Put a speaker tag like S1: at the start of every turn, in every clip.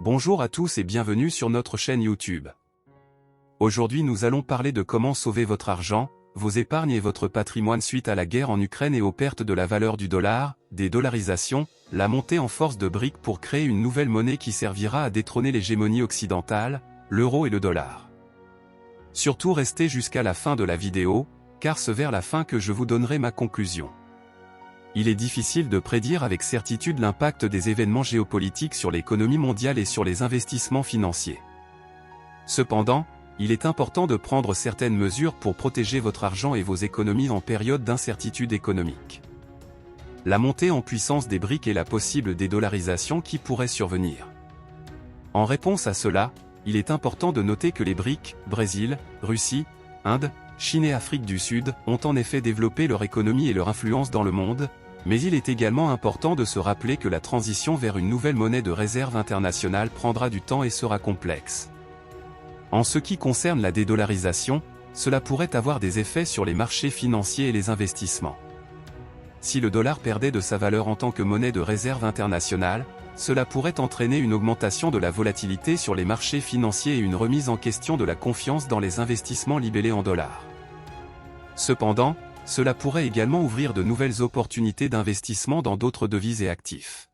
S1: Bonjour à tous et bienvenue sur notre chaîne YouTube. Aujourd'hui nous allons parler de comment sauver votre argent, vos épargnes et votre patrimoine suite à la guerre en Ukraine et aux pertes de la valeur du dollar, des dollarisations, la montée en force de BRIC pour créer une nouvelle monnaie qui servira à détrôner l'hégémonie occidentale, l'euro et le dollar. Surtout restez jusqu'à la fin de la vidéo, car c'est vers la fin que je vous donnerai ma conclusion. Il est difficile de prédire avec certitude l'impact des événements géopolitiques sur l'économie mondiale et sur les investissements financiers. Cependant, il est important de prendre certaines mesures pour protéger votre argent et vos économies en période d'incertitude économique. La montée en puissance des BRIC et la possible dédollarisation qui pourrait survenir. En réponse à cela, il est important de noter que les BRIC, Brésil, Russie, Inde, Chine et Afrique du Sud, ont en effet développé leur économie et leur influence dans le monde, mais il est également important de se rappeler que la transition vers une nouvelle monnaie de réserve internationale prendra du temps et sera complexe. En ce qui concerne la dédollarisation, cela pourrait avoir des effets sur les marchés financiers et les investissements. Si le dollar perdait de sa valeur en tant que monnaie de réserve internationale, cela pourrait entraîner une augmentation de la volatilité sur les marchés financiers et une remise en question de la confiance dans les investissements libellés en dollars. Cependant, cela pourrait également ouvrir de nouvelles opportunités d'investissement dans d'autres devises et actifs.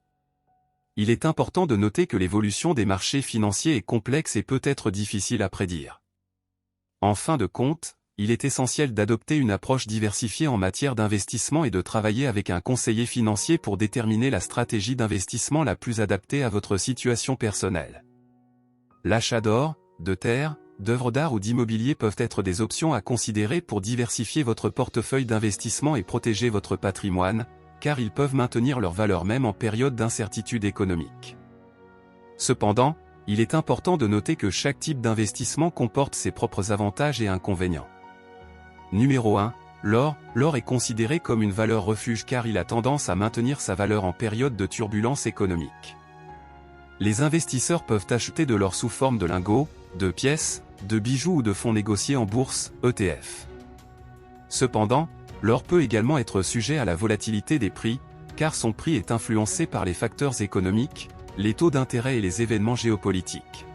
S1: Il est important de noter que l'évolution des marchés financiers est complexe et peut être difficile à prédire. En fin de compte, il est essentiel d'adopter une approche diversifiée en matière d'investissement et de travailler avec un conseiller financier pour déterminer la stratégie d'investissement la plus adaptée à votre situation personnelle. L'achat d'or, de terres, d'œuvres d'art ou d'immobilier peuvent être des options à considérer pour diversifier votre portefeuille d'investissement et protéger votre patrimoine, car ils peuvent maintenir leur valeur même en période d'incertitude économique. Cependant, il est important de noter que chaque type d'investissement comporte ses propres avantages et inconvénients. Numéro 1. L'or. L'or est considéré comme une valeur refuge car il a tendance à maintenir sa valeur en période de turbulence économique. Les investisseurs peuvent acheter de l'or sous forme de lingots, de pièces, de bijoux ou de fonds négociés en bourse, ETF. Cependant, l'or peut également être sujet à la volatilité des prix, car son prix est influencé par les facteurs économiques, les taux d'intérêt et les événements géopolitiques.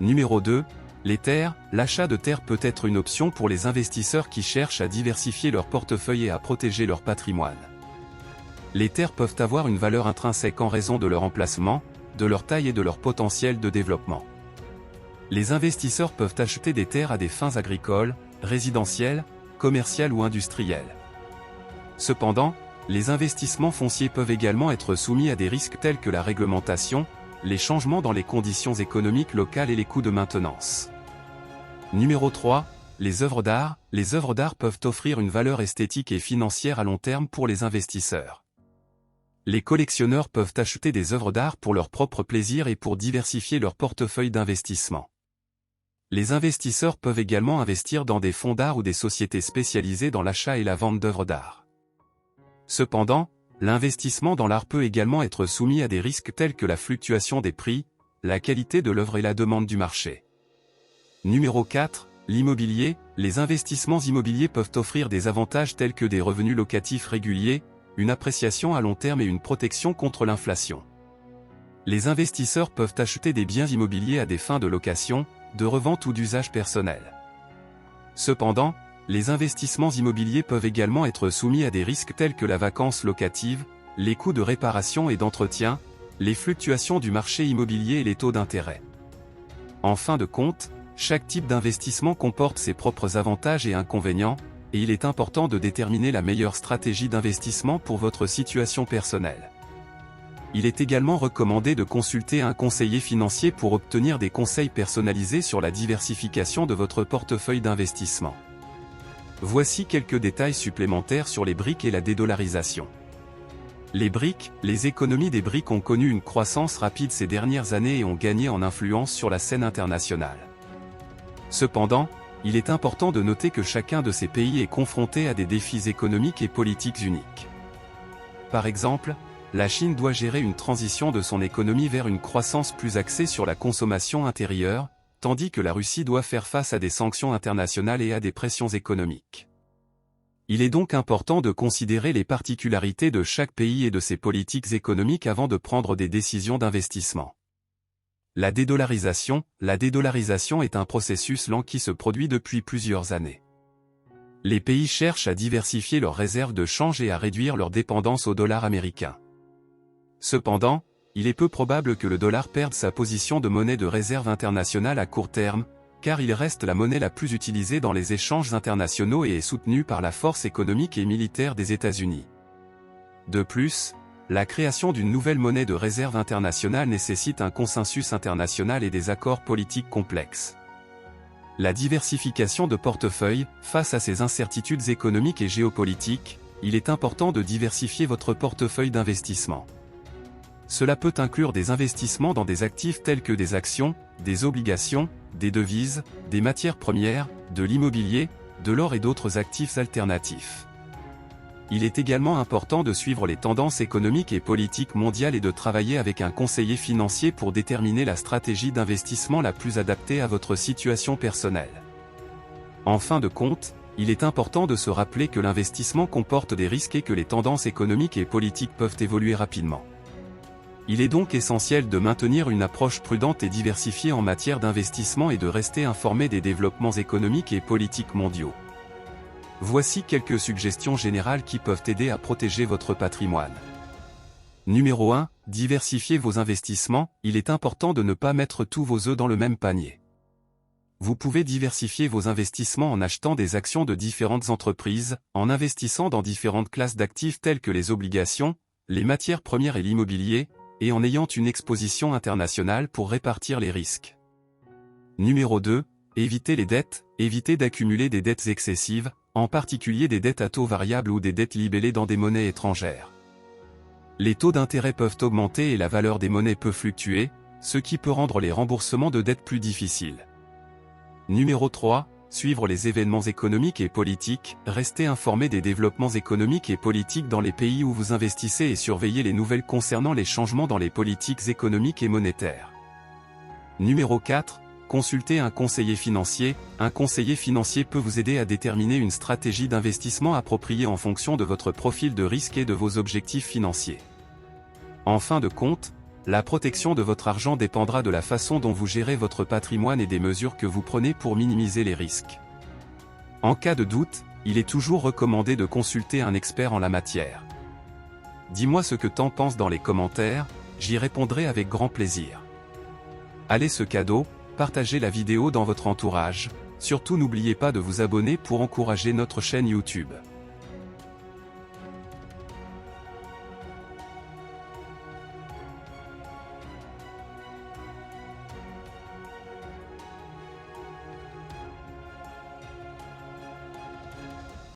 S1: Numéro 2. Les terres. L'achat de terres peut être une option pour les investisseurs qui cherchent à diversifier leur portefeuille et à protéger leur patrimoine. Les terres peuvent avoir une valeur intrinsèque en raison de leur emplacement, de leur taille et de leur potentiel de développement. Les investisseurs peuvent acheter des terres à des fins agricoles, résidentielles, commerciales ou industrielles. Cependant, les investissements fonciers peuvent également être soumis à des risques tels que la réglementation, les changements dans les conditions économiques locales et les coûts de maintenance. Numéro 3. Les œuvres d'art. Les œuvres d'art peuvent offrir une valeur esthétique et financière à long terme pour les investisseurs. Les collectionneurs peuvent acheter des œuvres d'art pour leur propre plaisir et pour diversifier leur portefeuille d'investissement. Les investisseurs peuvent également investir dans des fonds d'art ou des sociétés spécialisées dans l'achat et la vente d'œuvres d'art. Cependant, l'investissement dans l'art peut également être soumis à des risques tels que la fluctuation des prix, la qualité de l'œuvre et la demande du marché. Numéro 4. L'immobilier. Les investissements immobiliers peuvent offrir des avantages tels que des revenus locatifs réguliers, une appréciation à long terme et une protection contre l'inflation. Les investisseurs peuvent acheter des biens immobiliers à des fins de location, de revente ou d'usage personnel. Cependant, les investissements immobiliers peuvent également être soumis à des risques tels que la vacance locative, les coûts de réparation et d'entretien, les fluctuations du marché immobilier et les taux d'intérêt. En fin de compte, chaque type d'investissement comporte ses propres avantages et inconvénients, et il est important de déterminer la meilleure stratégie d'investissement pour votre situation personnelle. Il est également recommandé de consulter un conseiller financier pour obtenir des conseils personnalisés sur la diversification de votre portefeuille d'investissement. Voici quelques détails supplémentaires sur les BRIC et la dédollarisation. Les BRIC, les économies des BRIC ont connu une croissance rapide ces dernières années et ont gagné en influence sur la scène internationale. Cependant, il est important de noter que chacun de ces pays est confronté à des défis économiques et politiques uniques. Par exemple, la Chine doit gérer une transition de son économie vers une croissance plus axée sur la consommation intérieure, tandis que la Russie doit faire face à des sanctions internationales et à des pressions économiques. Il est donc important de considérer les particularités de chaque pays et de ses politiques économiques avant de prendre des décisions d'investissement. La dédollarisation. La dédollarisation est un processus lent qui se produit depuis plusieurs années. Les pays cherchent à diversifier leurs réserves de change et à réduire leur dépendance au dollar américain. Cependant, il est peu probable que le dollar perde sa position de monnaie de réserve internationale à court terme, car il reste la monnaie la plus utilisée dans les échanges internationaux et est soutenu par la force économique et militaire des États-Unis. De plus, la création d'une nouvelle monnaie de réserve internationale nécessite un consensus international et des accords politiques complexes. La diversification de portefeuille. Face à ces incertitudes économiques et géopolitiques, il est important de diversifier votre portefeuille d'investissement. Cela peut inclure des investissements dans des actifs tels que des actions, des obligations, des devises, des matières premières, de l'immobilier, de l'or et d'autres actifs alternatifs. Il est également important de suivre les tendances économiques et politiques mondiales et de travailler avec un conseiller financier pour déterminer la stratégie d'investissement la plus adaptée à votre situation personnelle. En fin de compte, il est important de se rappeler que l'investissement comporte des risques et que les tendances économiques et politiques peuvent évoluer rapidement. Il est donc essentiel de maintenir une approche prudente et diversifiée en matière d'investissement et de rester informé des développements économiques et politiques mondiaux. Voici quelques suggestions générales qui peuvent aider à protéger votre patrimoine. Numéro 1. Diversifiez vos investissements. Il est important de ne pas mettre tous vos œufs dans le même panier. Vous pouvez diversifier vos investissements en achetant des actions de différentes entreprises, en investissant dans différentes classes d'actifs telles que les obligations, les matières premières et l'immobilier, et en ayant une exposition internationale pour répartir les risques. Numéro 2. Évitez les dettes. Évitez d'accumuler des dettes excessives, en particulier des dettes à taux variable ou des dettes libellées dans des monnaies étrangères. Les taux d'intérêt peuvent augmenter et la valeur des monnaies peut fluctuer, ce qui peut rendre les remboursements de dettes plus difficiles. Numéro 3. Suivre les événements économiques et politiques. Restez informé des développements économiques et politiques dans les pays où vous investissez et surveillez les nouvelles concernant les changements dans les politiques économiques et monétaires. Numéro 4. Consultez un conseiller financier. Un conseiller financier peut vous aider à déterminer une stratégie d'investissement appropriée en fonction de votre profil de risque et de vos objectifs financiers. En fin de compte, la protection de votre argent dépendra de la façon dont vous gérez votre patrimoine et des mesures que vous prenez pour minimiser les risques. En cas de doute, il est toujours recommandé de consulter un expert en la matière. Dis-moi ce que t'en penses dans les commentaires, j'y répondrai avec grand plaisir. Allez ce cadeau, partagez la vidéo dans votre entourage, surtout n'oubliez pas de vous abonner pour encourager notre chaîne YouTube.